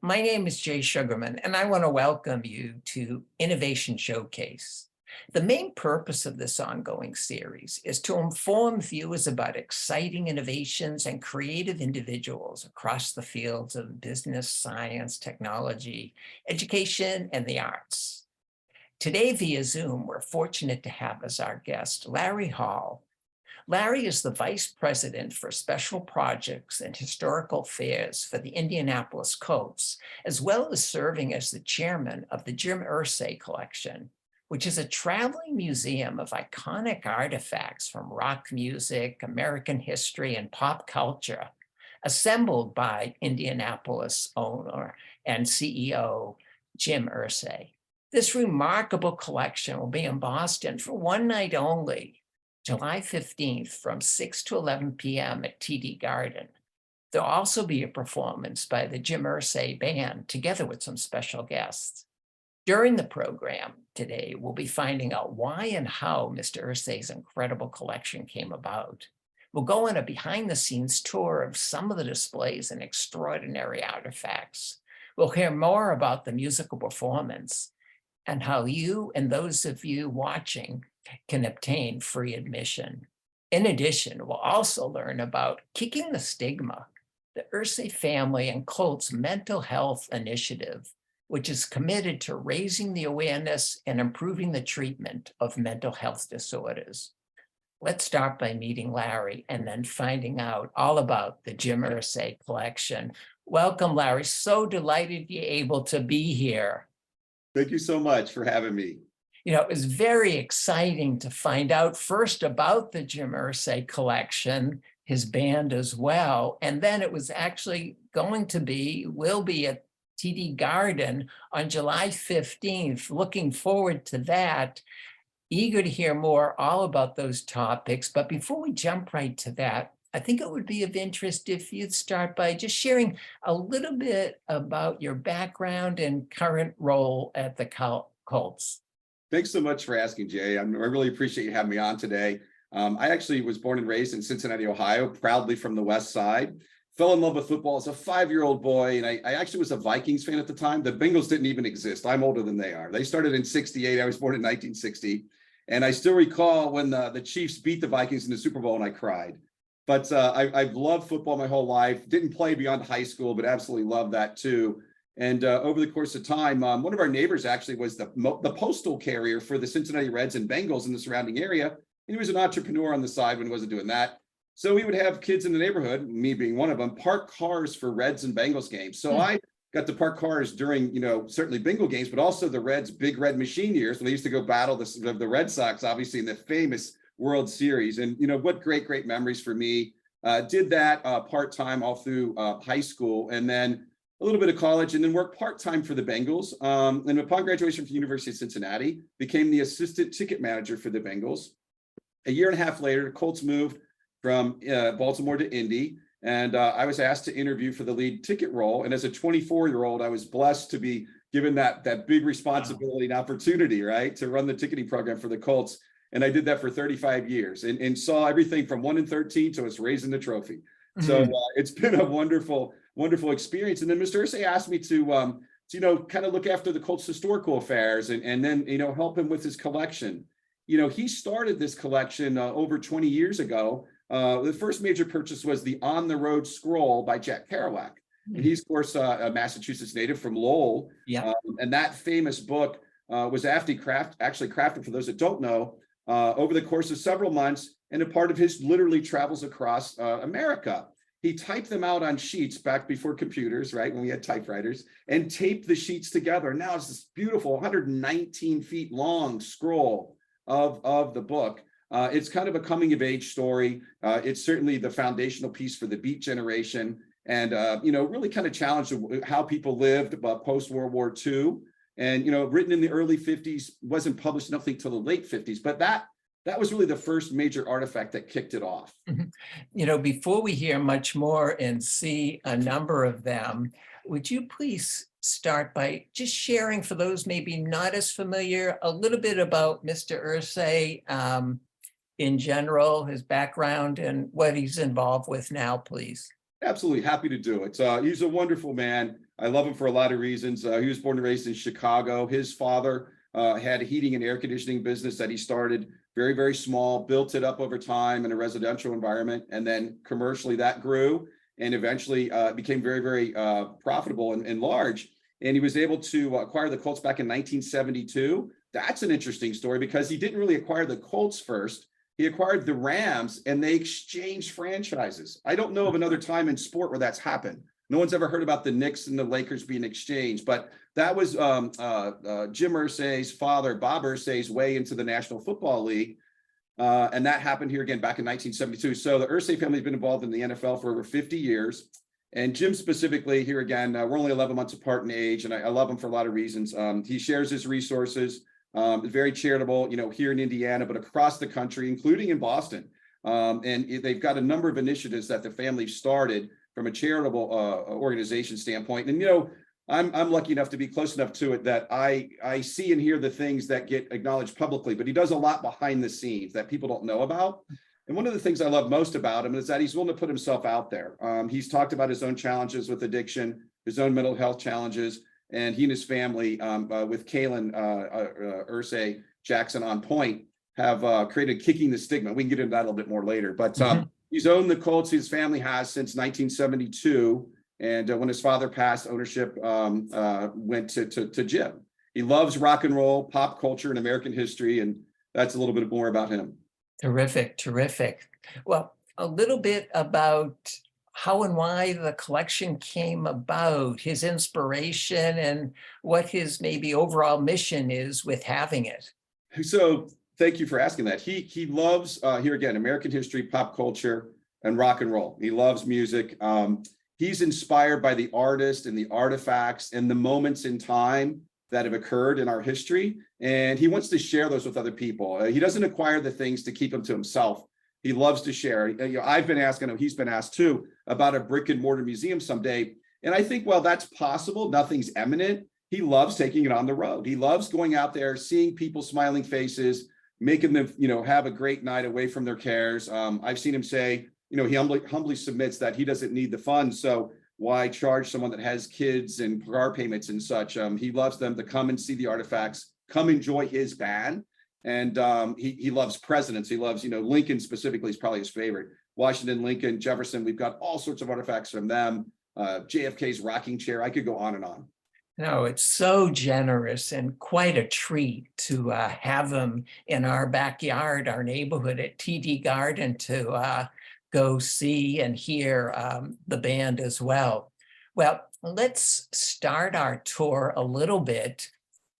My name is Jay Sugarman, and I want to welcome you to Innovation Showcase. The main purpose of this ongoing series is to inform viewers about exciting innovations and creative individuals across the fields of business, science, technology, education, and the arts. Today via Zoom, we're fortunate to have as our guest Larry Hall. Larry is the Vice President for Special Projects and Historical Affairs for the Indianapolis Colts, as well as serving as the chairman of the Jim Irsay Collection, which is a traveling museum of iconic artifacts from rock music, American history, and pop culture, assembled by Indianapolis owner and CEO Jim Irsay. This remarkable collection will be in Boston for one night only, July 15th from 6 to 11 p.m. at TD Garden. There'll also be a performance by the Jim Irsay Band together with some special guests. During the program today, we'll be finding out why and how Mr. Irsay's incredible collection came about. We'll go on a behind-the-scenes tour of some of the displays and extraordinary artifacts. We'll hear more about the musical performance and how you and those of you watching can obtain free admission. In addition, we'll also learn about Kicking the Stigma, the Irsay family and Colts mental health initiative, which is committed to raising the awareness and improving the treatment of mental health disorders. Let's start by meeting Larry and then finding out all about the Jim Irsay collection. Welcome, Larry. So delighted you're able to be here. Thank you so much for having me. You know, it was very exciting to find out first about the Jim Irsay collection, his band as well, and then it was actually will be at TD Garden on July 15th. Looking forward to that. Eager to hear more all about those topics. But before we jump right to that, I think it would be of interest if you'd start by just sharing a little bit about your background and current role at the Colts. Thanks so much for asking, Jay. I really appreciate you having me on today. I actually was born and raised in Cincinnati, Ohio, proudly from the West Side. Fell in love with football as a 5-year-old boy, and I actually was a Vikings fan at the time. The Bengals didn't even exist. I'm older than they are. They started in '68. I was born in 1960. And I still recall when the Chiefs beat the Vikings in the Super Bowl, and I cried. But I've loved football my whole life. Didn't play beyond high school, but absolutely loved that too. And over the course of time, one of our neighbors actually was the postal carrier for the Cincinnati Reds and Bengals in the surrounding area. And he was an entrepreneur on the side when he wasn't doing that. So we would have kids in the neighborhood, me being one of them, park cars for Reds and Bengals games. So I got to park cars during, certainly Bengal games, but also the Reds' Big Red Machine years when they used to go battle the Red Sox, obviously in the famous World Series. And, what great memories for me. Did that part-time all through high school, and then a little bit of college, and then worked part-time for the Bengals. And upon graduation from the University of Cincinnati, became the assistant ticket manager for the Bengals. A year and a half later, the Colts moved from Baltimore to Indy, and I was asked to interview for the lead ticket role. And as a 24-year-old, I was blessed to be given that big responsibility and opportunity, right, to run the ticketing program for the Colts. And I did that for 35 years and saw everything from 1 and 13 to us raising the trophy. So it's been a wonderful experience. And then Mr. Irsay asked me to kind of look after the Colts historical affairs and then, help him with his collection. He started this collection over 20 years ago. The first major purchase was the On the Road Scroll by Jack Kerouac. And he's, of course, a Massachusetts native from Lowell. Yeah. And that famous book was actually crafted, for those that don't know, over the course of several months, and a part of his literally travels across America. He typed them out on sheets back before computers, right, when we had typewriters, and taped the sheets together. Now it's this beautiful 119 feet long scroll of the book. It's kind of a coming of age story. It's certainly the foundational piece for the Beat generation, and really kind of challenged how people lived post World War II. And, written in the early 50s, wasn't published nothing till the late 50s. But that was really the first major artifact that kicked it off. Before we hear much more and see a number of them, would you please start by just sharing, for those maybe not as familiar, a little bit about Mr. Irsay in general, his background, and what he's involved with now, please? Absolutely happy to do it. He's a wonderful man. I love him for a lot of reasons. He was born and raised in Chicago. His father had a heating and air conditioning business that he started very, very small, built it up over time in a residential environment, and then commercially that grew and eventually became very, very profitable and large. And he was able to acquire the Colts back in 1972. That's an interesting story because he didn't really acquire the Colts first. He acquired the Rams and they exchanged franchises. I don't know of another time in sport where that's happened. No one's ever heard about the Knicks and the Lakers being exchanged, but that was Jim Irsay's father, Bob Irsay's way into the National Football League. And that happened here again back in 1972. So the Irsay family has been involved in the NFL for over 50 years. And Jim specifically here again, we're only 11 months apart in age, and I love him for a lot of reasons. He shares his resources, very charitable, here in Indiana, but across the country, including in Boston. And they've got a number of initiatives that the family started from a charitable organization standpoint. And, I'm lucky enough to be close enough to it that I see and hear the things that get acknowledged publicly, but he does a lot behind the scenes that people don't know about. And one of the things I love most about him is that he's willing to put himself out there. He's talked about his own challenges with addiction, his own mental health challenges, and he and his family with Kaylin Irsay Jackson on point have created Kicking the Stigma. We can get into that a little bit more later, but he's owned the Colts, his family has, since 1972. And when his father passed, ownership went to Jim. He loves rock and roll, pop culture, and American history, and that's a little bit more about him. Terrific, terrific. Well, a little bit about how and why the collection came about, his inspiration, and what his maybe overall mission is with having it. So thank you for asking that. He loves, here again, American history, pop culture, and rock and roll. He loves music. He's inspired by the artists and the artifacts and the moments in time that have occurred in our history. And he wants to share those with other people. He doesn't acquire the things to keep them to himself. He loves to share. I've been asked, I know he's been asked too, about a brick and mortar museum someday. And I think, well, that's possible. Nothing's imminent. He loves taking it on the road. He loves going out there, seeing people's smiling faces, making them, have a great night away from their cares. I've seen him say, he humbly submits that he doesn't need the funds. So why charge someone that has kids and car payments and such? He loves them to come and see the artifacts, come enjoy his band. And he loves presidents. He loves, Lincoln specifically is probably his favorite. Washington, Lincoln, Jefferson. We've got all sorts of artifacts from them. JFK's rocking chair. I could go on and on. No, it's so generous and quite a treat to have him in our backyard, our neighborhood at TD Garden to go see and hear the band as well. Well, let's start our tour a little bit.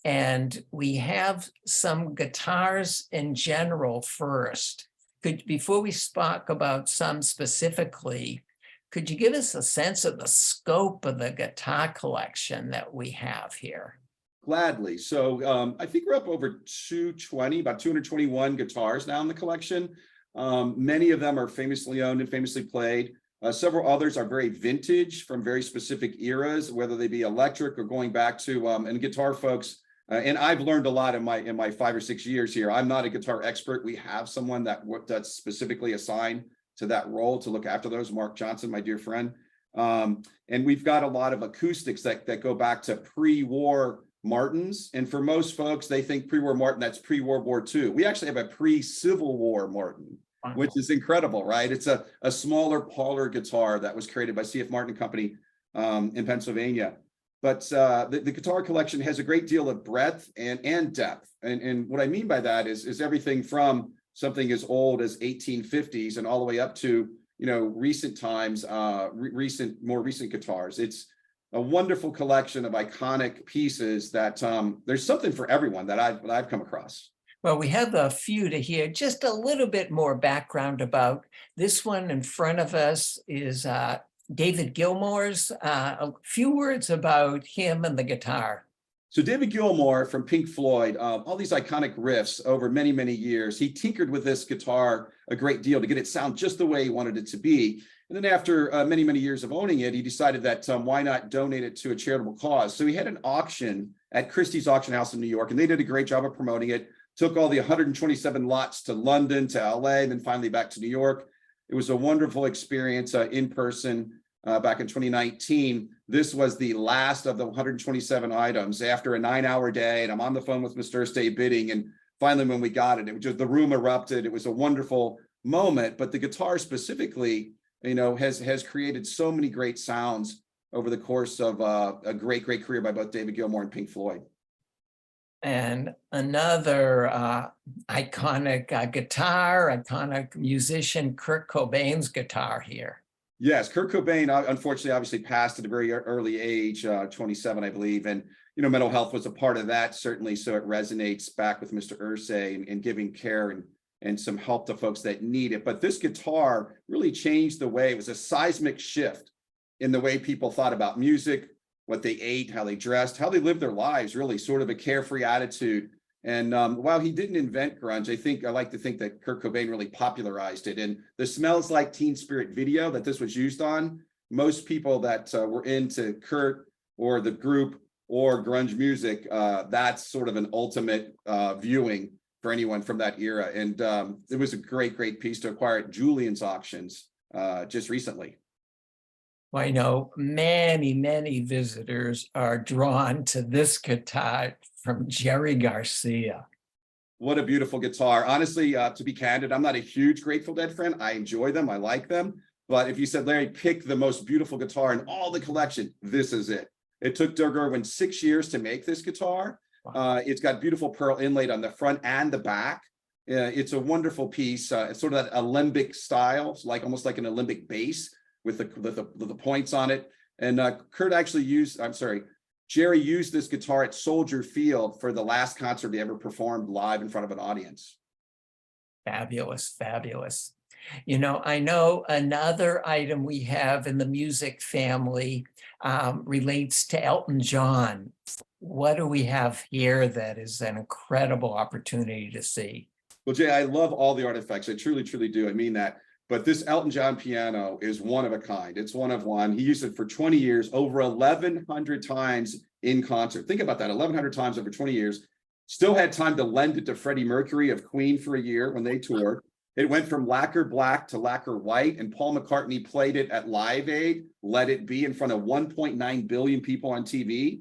And we have some guitars in general first. Before we talk about some specifically, could you give us a sense of the scope of the guitar collection that we have here? Gladly. So I think we're up over 220, about 221 guitars now in the collection. Many of them are famously owned and famously played. Several others are very vintage from very specific eras, whether they be electric or going back to, and guitar folks. And I've learned a lot in my 5 or 6 years here. I'm not a guitar expert. We have someone that's specifically assigned to that role to look after those, Mark Johnson, my dear friend. And we've got a lot of acoustics that go back to pre-war Martins. And for most folks, they think pre-war Martin, that's pre-World War II. We actually have a pre-Civil War Martin, wow, which is incredible, right? It's a smaller parlor guitar that was created by C.F. Martin Company in Pennsylvania. But the guitar collection has a great deal of breadth and depth. And what I mean by that is everything from something as old as 1850s and all the way up to, recent times, more recent guitars. It's a wonderful collection of iconic pieces that there's something for everyone that I've come across. Well, we have a few to hear. Just a little bit more background about this one in front of us is David Gilmour's. A few words about him and the guitar. So David Gilmour from Pink Floyd, all these iconic riffs over many, many years. He tinkered with this guitar a great deal to get it sound just the way he wanted it to be. And then after many, many years of owning it, he decided that why not donate it to a charitable cause? So he had an auction at Christie's Auction House in New York, and they did a great job of promoting it. Took all the 127 lots to London, to LA, and then finally back to New York. It was a wonderful experience in person. back in 2019. This was the last of the 127 items after a 9-hour day. And I'm on the phone with Mr. Irsay bidding. And finally, when we got it, it was just, the room erupted. It was a wonderful moment. But the guitar specifically, has created so many great sounds over the course of a great career by both David Gilmour and Pink Floyd. And another iconic guitar, iconic musician, Kurt Cobain's guitar here. Yes, Kurt Cobain, unfortunately, obviously passed at a very early age, 27, I believe. And, mental health was a part of that, certainly. So it resonates back with Mr. Irsay and giving care and some help to folks that need it. But this guitar really changed the way, it was a seismic shift in the way people thought about music, what they ate, how they dressed, how they lived their lives, really sort of a carefree attitude. And while he didn't invent grunge, I like to think that Kurt Cobain really popularized it. And the Smells Like Teen Spirit video that this was used on, most people that were into Kurt or the group or grunge music, that's sort of an ultimate viewing for anyone from that era. And it was a great piece to acquire at Julian's auctions just recently. Well, I know many visitors are drawn to this guitar from Jerry Garcia. What a beautiful guitar. Honestly, to be candid, I'm not a huge Grateful Dead fan. I enjoy them. I like them. But if you said, Larry, pick the most beautiful guitar in all the collection, this is it. It took Doug Irwin 6 years to make this guitar. Wow. It's got beautiful pearl inlaid on the front and the back. It's a wonderful piece. It's sort of that alembic style, almost like an alembic bass with the points on it. And Jerry used this guitar at Soldier Field for the last concert he ever performed live in front of an audience. Fabulous. I know another item we have in the music family relates to Elton John. What do we have here that is an incredible opportunity to see? Well, Jay, I love all the artifacts. I truly do. I mean that. But this Elton John piano is one of a kind. It's one of one. He used it for 20 years, over 1,100 times in concert. Think about that, 1,100 times over 20 years. Still had time to lend it to Freddie Mercury of Queen for a year when they toured. It went from lacquer black to lacquer white, and Paul McCartney played it at Live Aid, Let It Be, in front of 1.9 billion people on TV.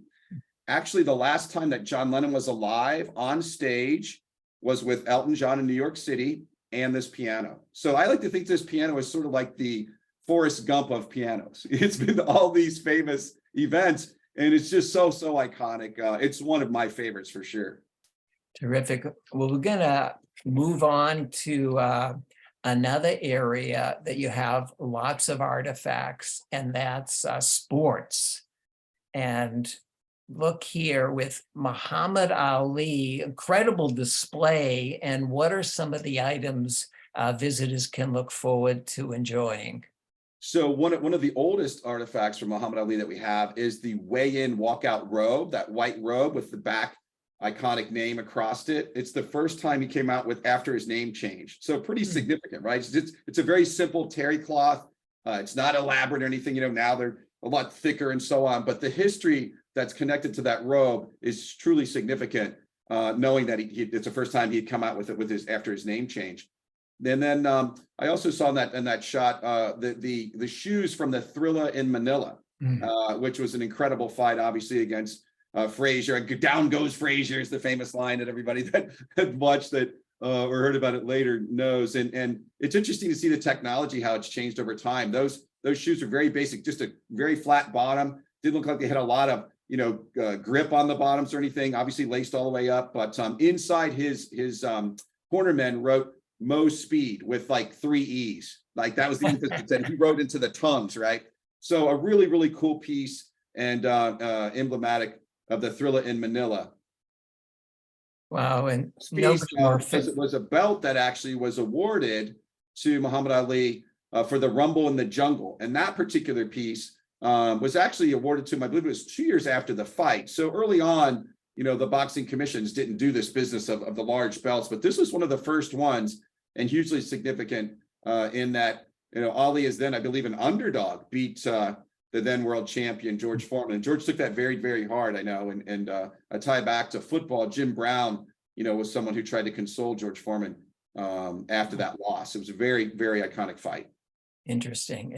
Actually, the last time that John Lennon was alive on stage was with Elton John in New York City and this piano. So I like to think this piano is sort of like the Forrest Gump of pianos. It's been all these famous events, and it's just so iconic. It's one of my favorites for sure. Terrific. Well, we're gonna move on to another area that you have lots of artifacts, and that's sports. And look here with Muhammad Ali, incredible display. And what are some of the items visitors can look forward to enjoying? So one of the oldest artifacts from Muhammad Ali that we have is the weigh-in walkout robe, that white robe with the back iconic name across it. It's the first time he came out with after his name changed. So pretty significant, right? It's a very simple terry cloth. It's not elaborate or anything. Now they're a lot thicker and so on. But the history that's connected to that robe is truly significant, knowing that it's the first time he'd come out with it after his name change. And then I also saw in that shot the shoes from the Thrilla in Manila, which was an incredible fight, obviously, against Frazier. And down goes Frazier is the famous line that everybody that had watched that or heard about it later knows. And it's interesting to see the technology, how it's changed over time. Those shoes are very basic, just a very flat bottom. Didn't look like they had a lot of grip on the bottoms or anything, obviously laced all the way up. But inside his cornermen wrote Mo Speed with like 3 E's. Like that was the emphasis that he wrote into the tongues, right? So a really cool piece and emblematic of the Thrilla in Manila. Wow, and it was a belt that actually was awarded to Muhammad Ali for the Rumble in the Jungle. And that particular piece was actually awarded to him, I believe it was 2 years after the fight. So early on, the boxing commissions didn't do this business of the large belts, but this was one of the first ones and hugely significant in that, Ali is then, I believe, an underdog, beat the then world champion, George Foreman. And George took that very hard, I know. And I tie back to football. Jim Brown, was someone who tried to console George Foreman after that loss. It was a very iconic fight. Interesting.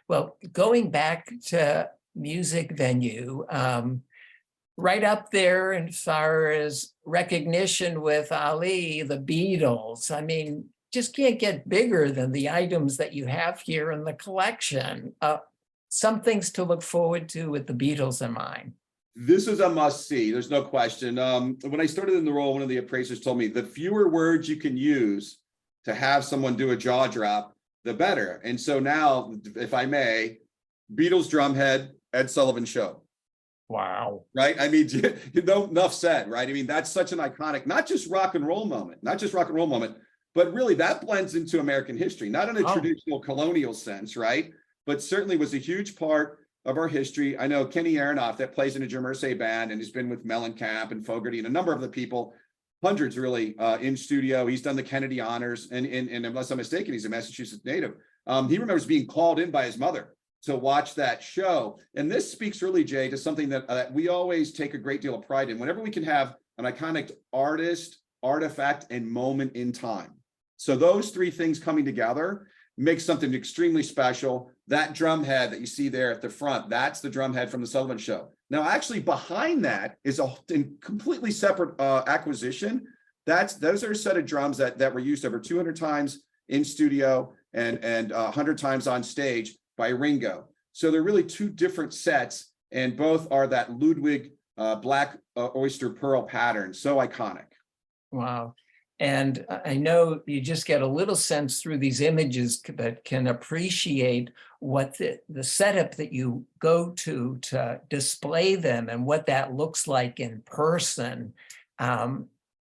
Well, going back to music venue, right up there as far as recognition with Ali, the Beatles. I mean, just can't get bigger than the items that you have here in the collection. Some things to look forward to with the Beatles in mind. This is a must see. There's no question. When I started in the role, one of the appraisers told me the fewer words you can use to have someone do a jaw drop, the better. And so now, if I may, Beatles drumhead, Ed Sullivan Show. Wow. Right? I mean, enough said, right? I mean, that's such an iconic, not just rock and roll moment, but really that blends into American history, not in a traditional colonial sense, right? But certainly was a huge part of our history. I know Kenny Aronoff that plays in a Jim Irsay Band and has been with Mellencamp and Fogerty and a number of the people, hundreds really in studio. He's done the Kennedy honors, and unless I'm mistaken, he's a Massachusetts native. He remembers being called in by his mother to watch that show. And this speaks really, Jay, to something that we always take a great deal of pride in. Whenever we can have an iconic artist, artifact, and moment in time. So those three things coming together makes something extremely special. That drum head that you see there at the front, that's the drum head from the Sullivan Show. Now, actually behind that is a completely separate acquisition. Those are a set of drums that were used over 200 times in studio and 100 times on stage by Ringo. So they're really two different sets, and both are that Ludwig black oyster pearl pattern. So iconic. Wow. And I know you just get a little sense through these images that can appreciate what the setup that you go to display them and what that looks like in person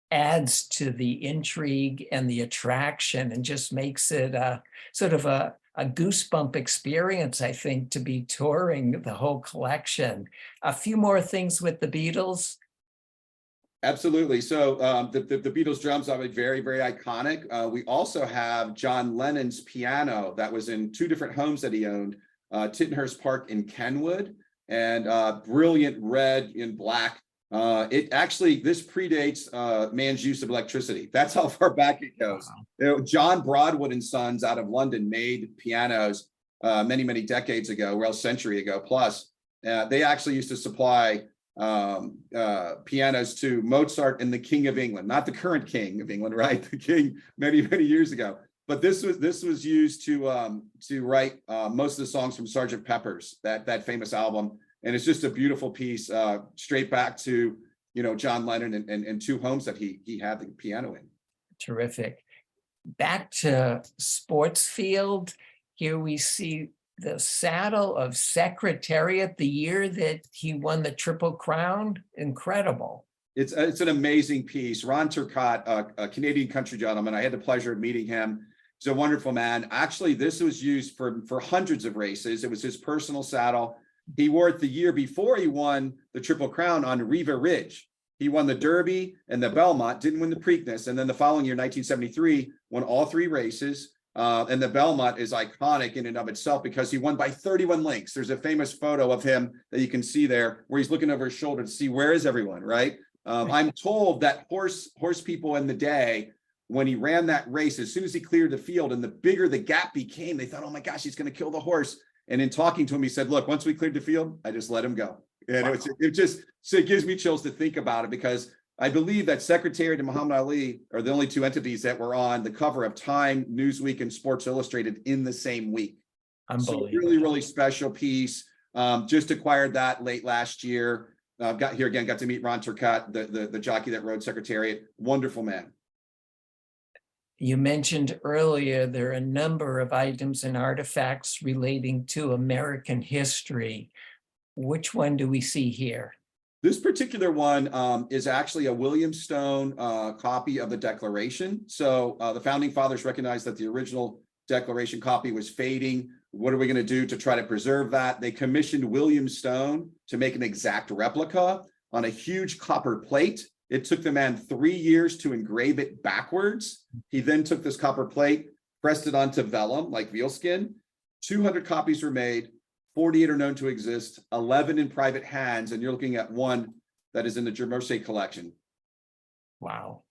adds to the intrigue and the attraction and just makes it sort of a goosebump experience, I think, to be touring the whole collection. A few more things with the Beatles. Absolutely. So the Beatles drums are very, very iconic. We also have John Lennon's piano that was in two different homes that he owned, Tittenhurst Park in Kenwood, and brilliant red and black. This predates man's use of electricity. That's how far back it goes. Wow. You know, John Broadwood and Sons out of London made pianos many, many decades ago, well, century ago plus. They actually used to supply pianos to Mozart and the King of England, not the current King of England, right? The King many, many years ago. But this was used to write most of the songs from Sgt. Pepper's, that famous album. And it's just a beautiful piece, straight back to, John Lennon and two homes that he had the piano in. Terrific. Back to sports field. Here we see the saddle of Secretariat the year that he won the Triple Crown. Incredible. It's an amazing piece. Ron Turcotte, a Canadian country gentleman. I had the pleasure of meeting him. He's a wonderful man. Actually, this was used for hundreds of races. It was his personal saddle. He wore it the year before he won the Triple Crown on Riva Ridge. He won the Derby and the Belmont, didn't win the Preakness. And then the following year, 1973, won all three races. And the Belmont is iconic in and of itself because he won by 31 lengths. There's a famous photo of him that you can see there where he's looking over his shoulder to see where is everyone, right? I'm told that horse people in the day, when he ran that race, as soon as he cleared the field and the bigger the gap became, they thought, oh my gosh, he's going to kill the horse. And in talking to him, he said, look, once we cleared the field, I just let him go. And wow. It gives me chills to think about it because I believe that Secretariat and Muhammad Ali are the only two entities that were on the cover of Time, Newsweek, and Sports Illustrated in the same week. So really, really special piece. Just acquired that late last year. Got to meet Ron Turcotte, the jockey that rode Secretariat. Wonderful man. You mentioned earlier there are a number of items and artifacts relating to American history. Which one do we see here? This particular one is actually a William Stone copy of the Declaration. So the founding fathers recognized that the original Declaration copy was fading. What are we going to do to try to preserve that? They commissioned William Stone to make an exact replica on a huge copper plate. It took the man 3 years to engrave it backwards. He then took this copper plate, pressed it onto vellum, like veal skin. 200 copies were made. 48 are known to exist, 11 in private hands, and you're looking at one that is in the Jim Irsay collection. Wow.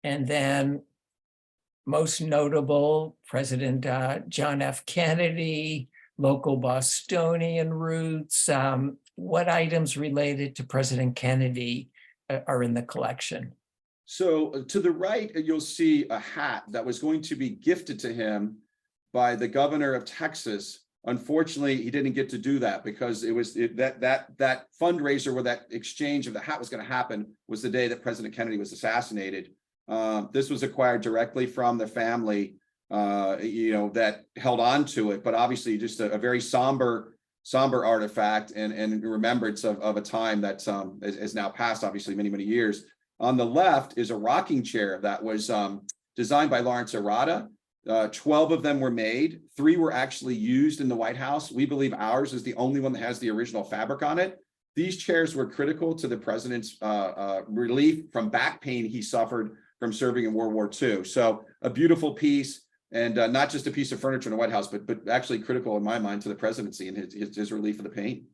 And then most notable, President John F. Kennedy, local Bostonian roots. What items related to President Kennedy are in the collection? So to the right, you'll see a hat that was going to be gifted to him by the governor of Texas. Unfortunately, he didn't get to do that because that fundraiser where that exchange of the hat was going to happen was the day that President Kennedy was assassinated. This was acquired directly from the family, that held on to it, but obviously just a very somber artifact and remembrance of a time that is now passed, obviously many, many years. On the left is a rocking chair that was designed by Lawrence Arata. 12 of them were made. 3 were actually used in the White House. We believe ours is the only one that has the original fabric on it. These chairs were critical to the president's relief from back pain he suffered from serving in World War II. So a beautiful piece, and not just a piece of furniture in the White House, but actually critical in my mind to the presidency and his relief of the pain.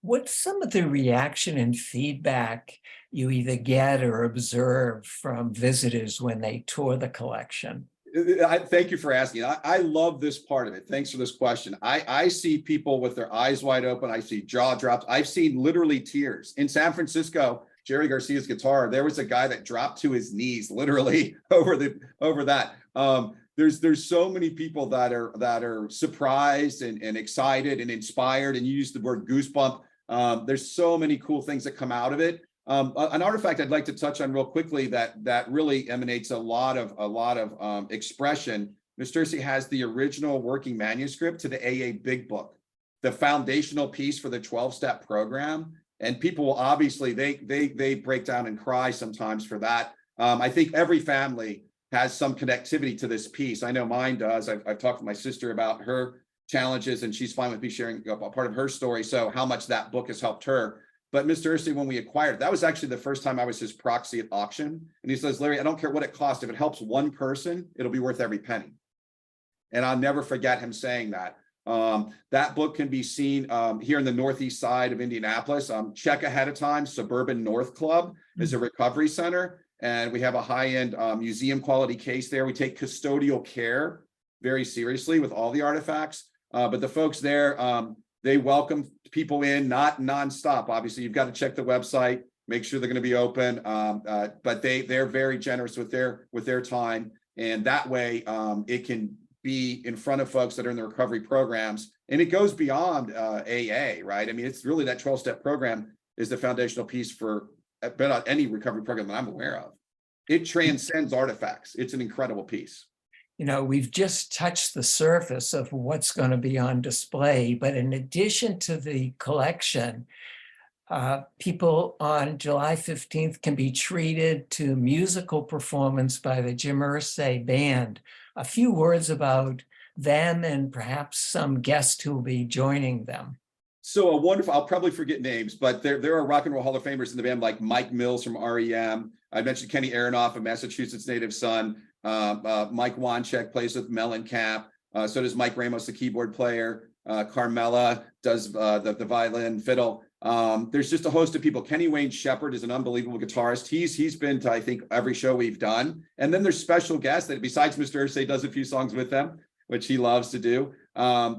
What's some of the reaction and feedback you either get or observe from visitors when they tour the collection? Thank you for asking. I love this part of it. Thanks for this question. I see people with their eyes wide open. I see jaw drops. I've seen literally tears. In San Francisco, Jerry Garcia's guitar, there was a guy that dropped to his knees literally over that. There's so many people that are surprised and excited and inspired, and you use the word goosebump. There's so many cool things that come out of it. An artifact I'd like to touch on real quickly that really emanates a lot of expression. Mr. Irsay has the original working manuscript to the AA Big Book, the foundational piece for the 12-step program. And people will obviously, they break down and cry sometimes for that. I think every family has some connectivity to this piece. I know mine does. I've talked to my sister about her challenges, and she's fine with me sharing a part of her story. So how much that book has helped her. But Mr. Irsay, when we acquired it, that was actually the first time I was his proxy at auction. And he says, Larry, I don't care what it costs. If it helps one person, it'll be worth every penny. And I'll never forget him saying that. That book can be seen here in the northeast side of Indianapolis. Check ahead of time. Suburban North Club is a recovery center, and we have a high-end museum quality case there. We take custodial care very seriously with all the artifacts, but the folks there, they welcome people in, not nonstop. Obviously, you've got to check the website, make sure they're going to be open, but they're very generous with their time, and that way it can be in front of folks that are in the recovery programs. And it goes beyond AA, right? I mean, it's really that 12-step program is the foundational piece for about any recovery program that I'm aware of. It transcends artifacts. It's an incredible piece. You know, we've just touched the surface of what's going to be on display, but in addition to the collection, people on July 15th can be treated to musical performance by the Jim Irsay Band. A few words about them and perhaps some guests who will be joining them. So a wonderful, I'll probably forget names, but there are rock and roll Hall of Famers in the band, like Mike Mills from REM. I mentioned Kenny Aronoff, a Massachusetts native son. Mike Wanchek plays with Mellencamp. So does Mike Ramos, the keyboard player. Carmela does the violin, fiddle. There's just a host of people. Kenny Wayne Shepherd is an unbelievable guitarist. He's been to, I think, every show we've done. And then there's special guests that, besides Mr. Irsay, does a few songs with them, which he loves to do.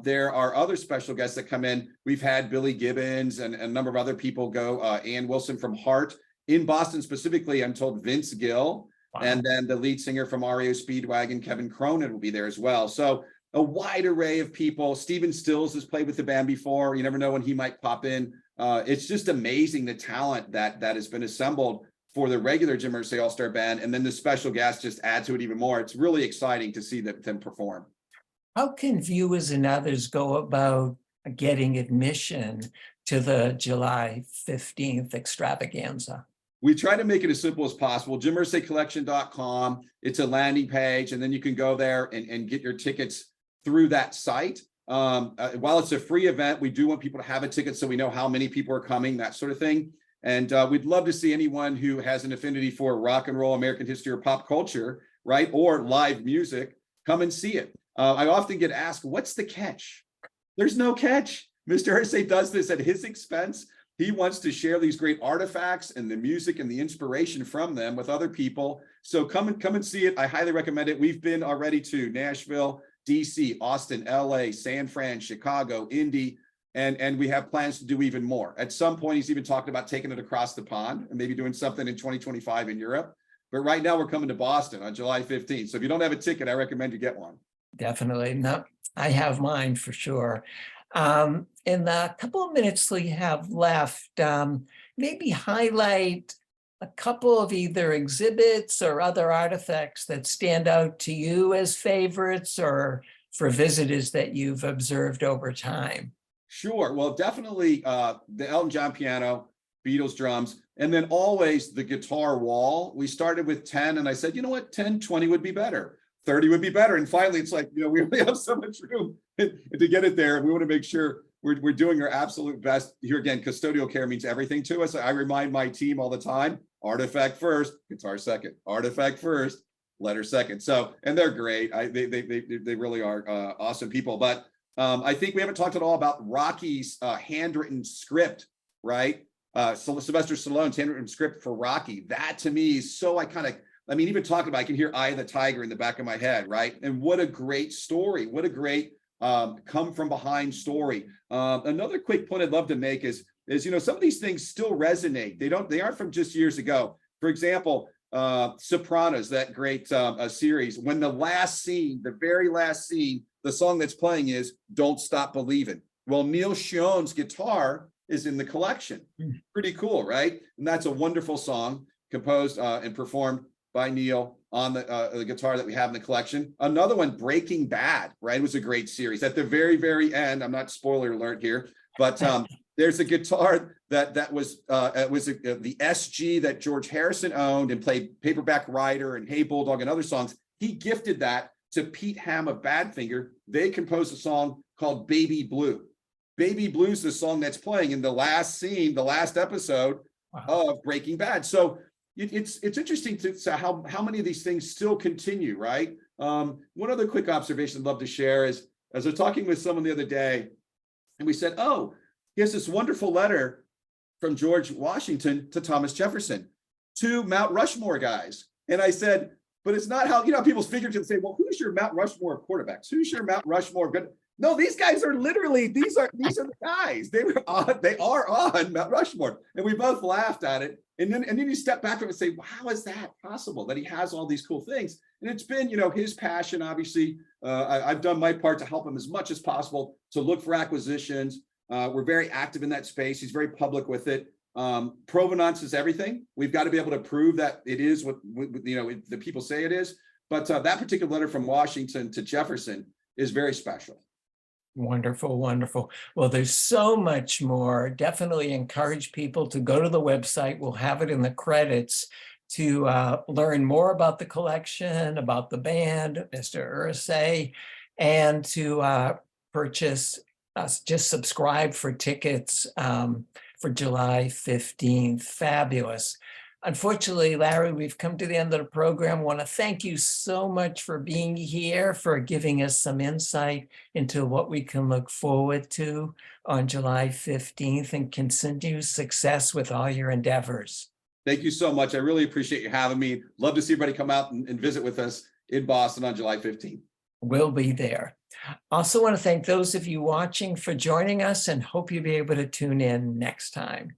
There are other special guests that come in. We've had Billy Gibbons and a number of other people go. Ann Wilson from Heart. In Boston specifically, I'm told Vince Gill. Wow. And then the lead singer from REO Speedwagon, Kevin Cronin, will be there as well. So a wide array of people. Stephen Stills has played with the band before. You never know when he might pop in. It's just amazing the talent that has been assembled for the regular Jim Irsay All-Star Band. And then the special guests just add to it even more. It's really exciting to see them perform. How can viewers and others go about getting admission to the July 15th extravaganza? We try to make it as simple as possible. JimIrsayCollection.com. It's a landing page, and then you can go there and get your tickets through that site. While it's a free event, we do want people to have a ticket so we know how many people are coming, that sort of thing. And we'd love to see anyone who has an affinity for rock and roll, American history, or pop culture, right, or live music, come and see it. I often get asked, what's the catch? There's no catch. Mr. Irsay does this at his expense. he wants to share these great artifacts and the music and the inspiration from them with other people. So come and see it. I highly recommend it. We've been already to Nashville, DC, Austin, LA, San Fran, Chicago, Indy, and we have plans to do even more. At some point, he's even talking about taking it across the pond and maybe doing something in 2025 in Europe. But right now we're coming to Boston on July 15th. So if you don't have a ticket, I recommend you get one. Definitely. No, I have mine for sure. In the couple of minutes we have left, maybe highlight a couple of either exhibits or other artifacts that stand out to you as favorites or for visitors that you've observed over time. Sure. Well, definitely the Elton John piano, Beatles drums, and then always the guitar wall. We started with 10 and I said, you know what, 10, 20 would be better. 30 would be better. And finally, it's like, we only have so much room to get it there. And we want to make sure we're doing our absolute best. Here again, custodial care means everything to us. I remind my team all the time, artifact first, guitar second, artifact first, letter second. So, and they're great. They really are awesome people. But I think we haven't talked at all about Rocky's handwritten script, right? Sylvester Stallone's handwritten script for Rocky. That to me is so iconic. I mean, even talking about, I can hear Eye of the Tiger in the back of my head, right? And what a great story. What a great come from behind story. Another quick point I'd love to make is some of these things still resonate. They aren't from just years ago. For example, Sopranos, that great series, when the very last scene, the song that's playing is Don't Stop Believin'. Well, Neil Schon's guitar is in the collection. Pretty cool, right? And that's a wonderful song composed and performed by Neil on the guitar that we have in the collection. Another one, Breaking Bad, right? It was a great series. At the very, very end, I'm not spoiler alert here, but there's a guitar that was the SG that George Harrison owned and played Paperback Writer and Hey Bulldog and other songs. He gifted that to Pete Ham of Badfinger. They composed a song called Baby Blue. Baby Blue is the song that's playing in the last scene, the last episode of Breaking Bad. So it's interesting to how many of these things still continue, right? One other quick observation I'd love to share is, as I was talking with someone the other day, and we said, oh, he has this wonderful letter from George Washington to Thomas Jefferson, two Mount Rushmore guys. And I said, but it's not how, people figuratively say, well, who's your Mount Rushmore quarterbacks? Who's your Mount Rushmore good? No, these guys are literally, these are the guys. They are on Mount Rushmore. And we both laughed at it. And then you step back from it and say, well, how is that possible that he has all these cool things? And it's been, his passion, obviously. I've done my part to help him as much as possible to look for acquisitions. We're very active in that space. He's very public with it. Provenance is everything. We've got to be able to prove that it is what the people say it is. But that particular letter from Washington to Jefferson is very special. Wonderful, wonderful. Well, there's so much more. Definitely encourage people to go to the website. We'll have it in the credits to learn more about the collection, about the band, Mr. Irsay, and to purchase, just subscribe for tickets for July 15th. Fabulous. Unfortunately, Larry, we've come to the end of the program. I want to thank you so much for being here, for giving us some insight into what we can look forward to on July 15th, and continue success with all your endeavors. Thank you so much. I really appreciate you having me. Love to see everybody come out and visit with us in Boston on July 15th. We'll be there. Also want to thank those of you watching for joining us, and hope you'll be able to tune in next time.